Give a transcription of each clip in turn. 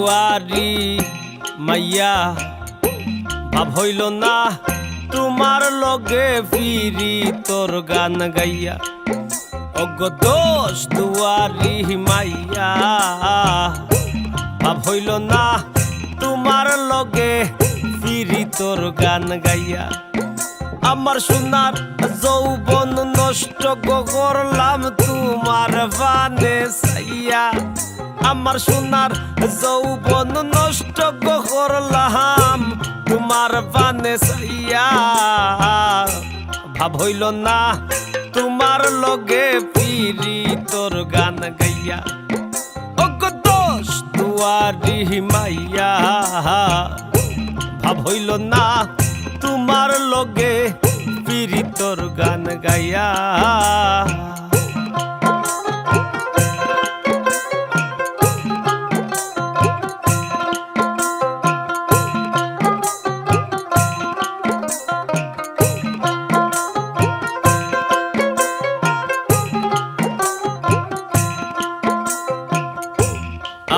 দুয়ারি মাইয়া ভাব হইল না তোমার লগে ফিরি তোর গান গাইয়া। অগ দোষ দুয়ারি মাইয়া ভাব হইল না তোমার লগে ফিরি তোর গান গাইয়া। আমার সোনার যৌবন নষ্ট করলাম তোমার বানে চাইয়া। আমার সোনার যৌবন নষ্ট করলাম তোমার বানে চাইয়া। ভাব হইল না তোমার লগে ফিরি তোর গান গাইয়া। অগ দোষ দুয়ারি মাইয়া ভাব হইল না তোমার লগে ফিরি তোর গান গাইয়া।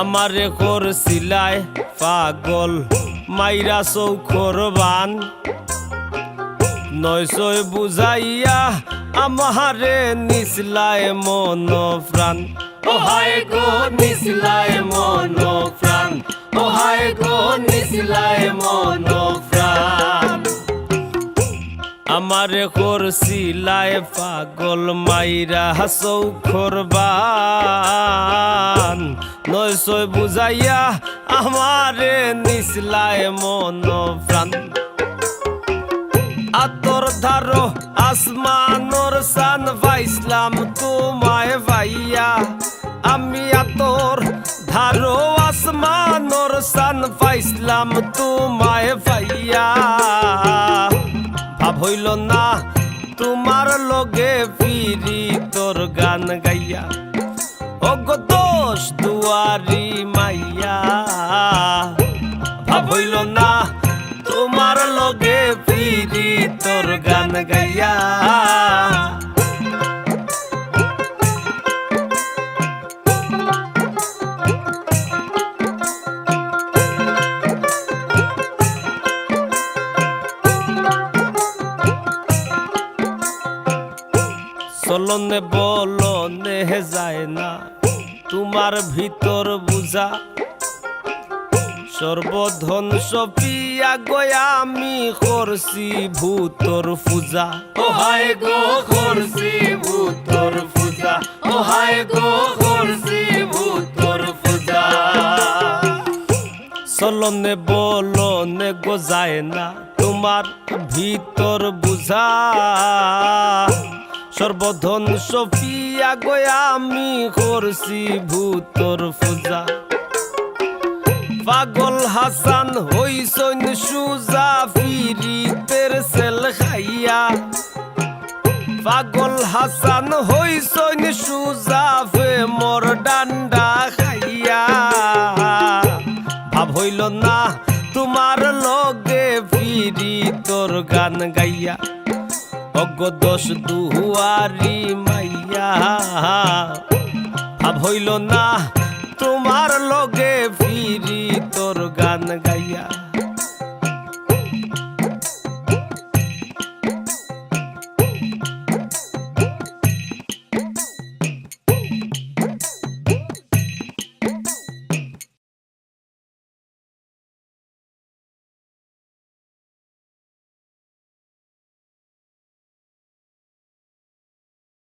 আমারে করছিলায় পাগল মাইরা চৌখর বান। নয়সই বুঝাইয়া আমারে নিসলায় মন প্রাণ। ও হায় গো নিসলায় মন প্রাণ, ও হায় গো নিসলায় মন প্রাণ। আমারে করছিলায় পাগল মাইরা চৌখর বান। নয়সই বুঝাইয়া আমারে নিসলায় মন প্রাণ। আতর ধারো আসমানোর সান পাইসলাম তোমায় ভাইয়া। আমি আতর ধারো আসমানোর সান পাইসলাম তোমায় ভাইয়া। ভাব হইল না তোমার লগে ফিরি তোর গান গাইয়া। অগ দোষ দুয়ারি মাইয়া ভাব হইল না তোমার লগে ফিরি তোর গান গাইয়া। চলনে বলনে যায় না তোমার ভিতর বুঝা। সর্বধন সপিয়া গয়া আমি করছি ভূতর পূজা। ও হায় গো করছি ভূতর পূজা, ও হায় গো করছি ভূতর পূজা। চলনে বলনে গো যায় না তোমার ভিতর বুঝা। সর্বধন সপিয়া গয়া আমি করছি ভূতর পূজা। পাগল হাসান হইসন সুজা ফিরিতের সেল খাইয়া। পাগল হাসান হইসন সুজা ফে মোর ডান্ডা খাইয়া। ভাব হইল না তোমার লগে ফিরি তোর গান গাইয়া। অগ দোষ দুয়ারি মাইয়া ভাব হইল না তোমার লগে ফিরি তোর গান গাইয়া।